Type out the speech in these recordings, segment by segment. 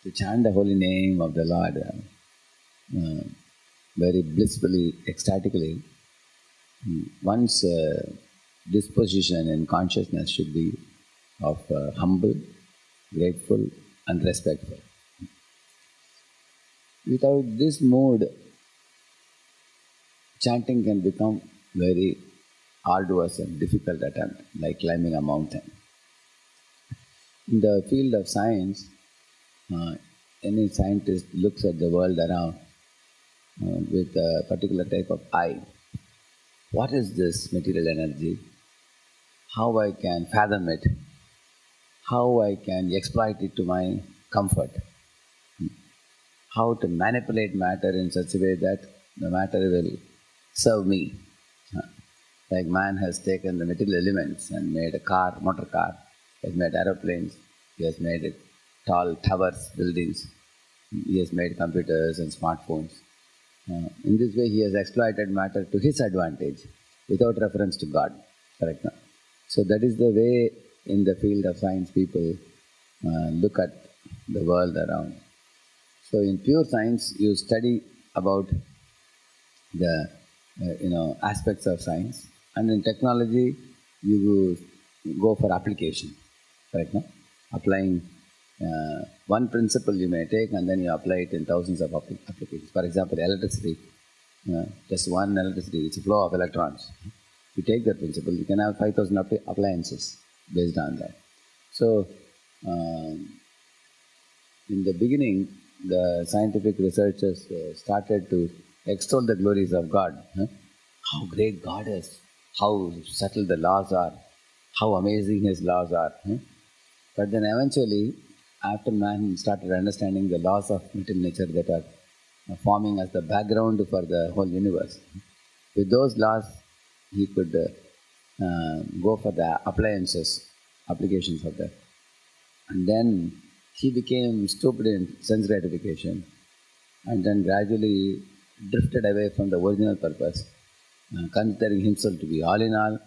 to chant the holy name of the Lord very blissfully, ecstatically, one's disposition and consciousness should be of humble, grateful and respectful. Without this mood, chanting can become very arduous and difficult attempt, like climbing a mountain. In the field of science, any scientist looks at the world around with a particular type of eye. What is this material energy? How I can fathom it? How I can exploit it to my comfort? How to manipulate matter in such a way that the matter will serve me? Like man has taken the material elements and made a car, motor car, he has made aeroplanes, he has made it tall towers, buildings, he has made computers and smartphones. In this way he has exploited matter to his advantage without reference to God. Correct? No? So that is the way in the field of science people look at the world around. So in pure science you study about the aspects of science, and in technology you go for application. Correct? No? Applying one principle you may take and then you apply it in thousands of applications. For example, electricity, just one electricity, it's a flow of electrons. You take that principle, you can have 5,000 appliances based on that. So, in the beginning, the scientific researchers started to extol the glories of God. How great God is, how subtle the laws are, how amazing His laws are. But then eventually, after man started understanding the laws of material nature that are forming as the background for the whole universe, with those laws he could go for the applications of that. And then he became stupid in sense gratification and then gradually drifted away from the original purpose, considering himself to be all in all,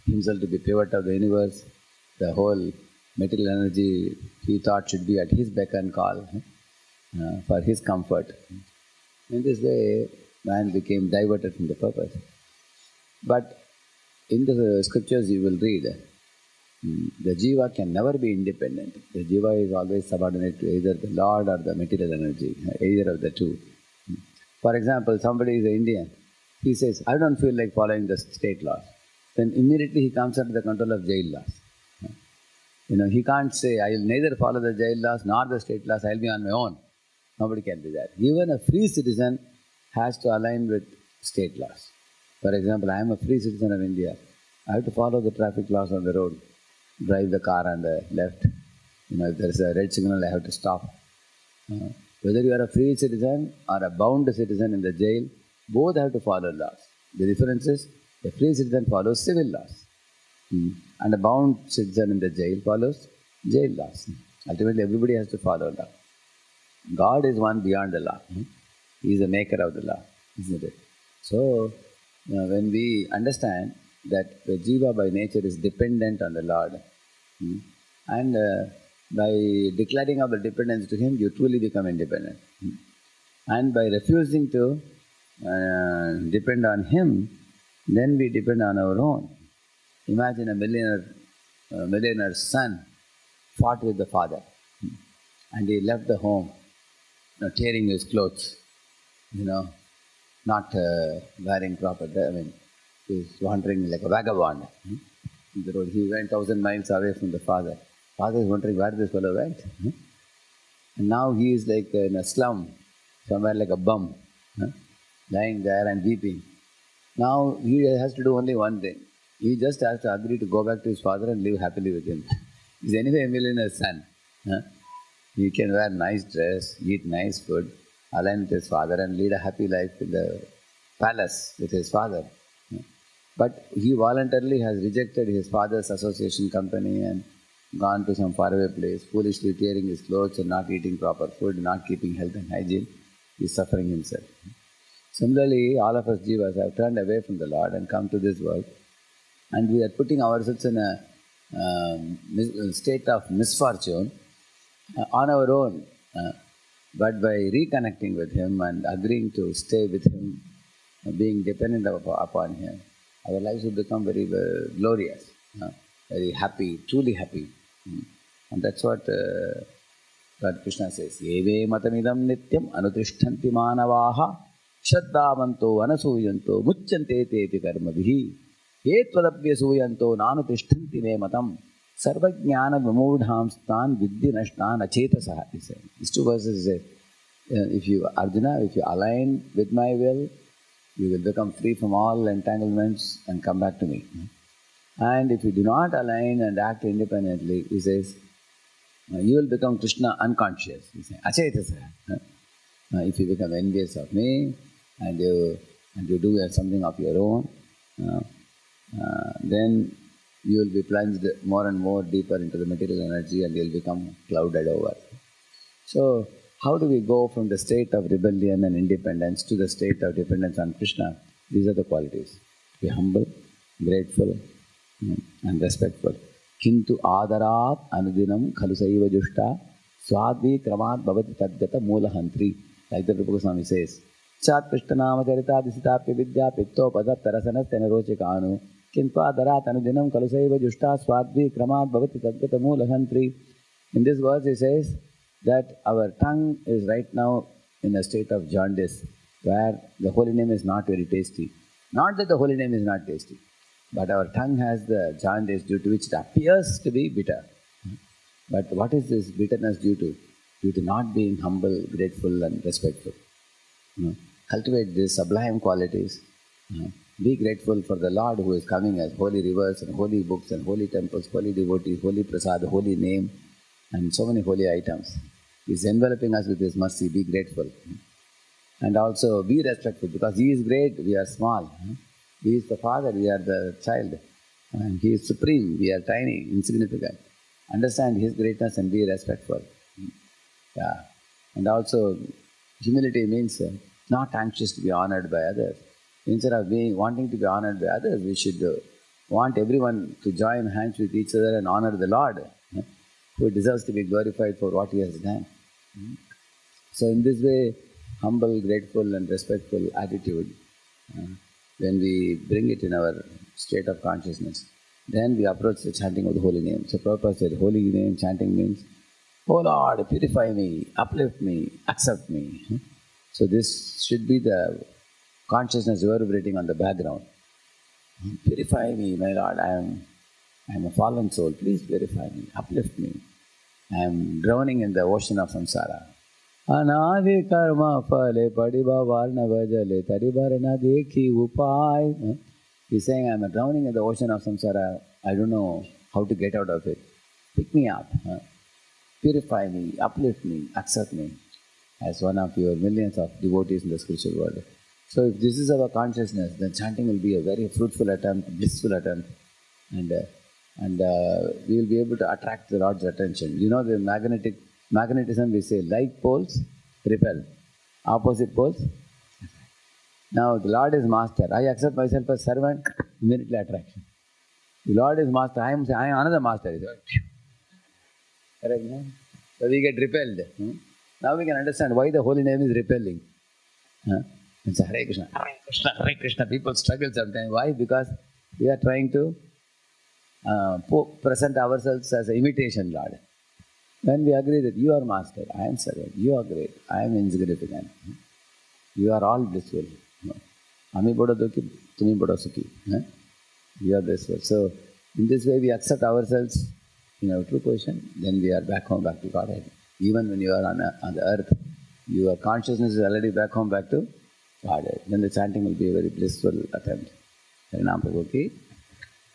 himself to be pivot of the universe, the whole material energy he thought should be at his beck and call for his comfort. In this way, man became diverted from the purpose. But in the scriptures you will read, the jiva can never be independent. The jiva is always subordinate to either the Lord or the material energy, either of the two. For example, somebody is an Indian, he says, I don't feel like following the state laws. Then immediately he comes under the control of jail laws. He can't say, I will neither follow the jail laws nor the state laws, I will be on my own. Nobody can do that. Even a free citizen has to align with state laws. For example, I am a free citizen of India. I have to follow the traffic laws on the road, drive the car on the left. If there is a red signal, I have to stop. Whether you are a free citizen or a bound citizen in the jail, both have to follow laws. The difference is, a free citizen follows civil laws. And a bound citizen in the jail follows jail laws. Ultimately, everybody has to follow law. God is one beyond the law. He is the maker of the law, isn't it? So, when we understand that the jiva by nature is dependent on the Lord, and by declaring our dependence to Him, you truly become independent. And by refusing to depend on Him, then we depend on our own. Imagine a millionaire's son fought with the father, and he left the home, tearing his clothes, not wearing proper. He was wandering like a vagabond. The road. He went 1,000 miles away from the father. Father is wondering where this fellow went. And now he is like in a slum, somewhere like a bum, lying there and weeping. Now he has to do only one thing. He just has to agree to go back to his father and live happily with him. He's anyway a millionaire's son. He can wear nice dress, eat nice food, align with his father and lead a happy life in the palace with his father. But he voluntarily has rejected his father's association company and gone to some faraway place, foolishly tearing his clothes and not eating proper food, not keeping health and hygiene. He is suffering himself. Similarly, all of us jivas have turned away from the Lord and come to this world, and we are putting ourselves in a state of misfortune on our own. But by reconnecting with Him and agreeing to stay with Him, being dependent upon Him, our lives will become very glorious, very happy, truly happy. And that's what Lord Krishna says, Eve matamidam nityam anutishtanti manavaha shraddhavanto anasuyanto muchyante teti karmavihi etvadapya suyanto nanutishtanti me matam sarvajnana vimudham stan vidya nashtan achetasaha. These two verses say, if you, Arjuna, if you align with my will, you will become free from all entanglements and come back to me. And if you do not align and act independently, he says, you will become Krishna unconscious. He says, Achetasa. If you become envious of me and you do something of your own, then you will be plunged more and more deeper into the material energy and you will become clouded over. So, how do we go from the state of rebellion and independence to the state of dependence on Krishna? These are the qualities. Be humble, grateful, and respectful. Kintu adarat anudinam khalusaiva jushta swadvi kramat bhavati tadgata moolahantri. Like the Rupa Goswami says, Chat Krishtanama charita disitapya vidya pitto padat tarasanas tenarochikanu kintu adarat anudinam khalusaiva jushta swadvi kramat bhavati tadgata moolahantri. In this verse he says that our tongue is right now in a state of jaundice, where the holy name is not very tasty. Not that the holy name is not tasty, but our tongue has the jaundice due to which it appears to be bitter. But what is this bitterness due to? Due to not being humble, grateful and respectful. Cultivate these sublime qualities. Be grateful for the Lord who is coming as holy rivers and holy books and holy temples, holy devotees, holy prasad, holy name, and so many holy items. He is enveloping us with His mercy. Be grateful. And also be respectful, because He is great, we are small. He is the Father, we are the child. And He is supreme, we are tiny, insignificant. Understand His greatness and be respectful. Yeah. And also, humility means not anxious to be honored by others. Instead of wanting to be honored by others, we should want everyone to join hands with each other and honor the Lord, who deserves to be glorified for what He has done. So in this way, humble, grateful and respectful attitude, when we bring it in our state of consciousness, then we approach the chanting of the holy name. So Prabhupada said, holy name chanting means, oh Lord, purify me, uplift me, accept me. So this should be the consciousness reverberating on the background. Purify me, my Lord, I am a fallen soul, please purify me, uplift me. I am drowning in the ocean of samsara. Anadi karma phale padiba varna vajale taribarna dekhi upai. He's saying, I am drowning in the ocean of samsara, I don't know how to get out of it. Pick me up, purify me, uplift me, accept me as one of your millions of devotees in the spiritual world. So if this is our consciousness, then chanting will be a very fruitful attempt, blissful attempt, and we will be able to attract the Lord's attention. You know the magnetism, we say, like poles repel, opposite poles. Now the Lord is master, I accept myself as servant, immediately attraction. The Lord is master, I am another master. Correct, no? So we get repelled. Now we can understand why the holy name is repelling. It's Hare Krishna, Hare Krishna, Hare Krishna. People struggle sometimes. Why? Because we are trying to present ourselves as an imitation Lord. When we agree that you are master, I am servant, you are great, I am insignificant, you are all blissful. Ami bodo dukhi, tumi bodo sukhi. You are blissful. So in this way we accept ourselves in our true position, then we are back home, back to Godhead. Even when you are on the earth, your consciousness is already back home, back to Godhead. Then the chanting will be a very blissful attempt. Harinam Prabhu ki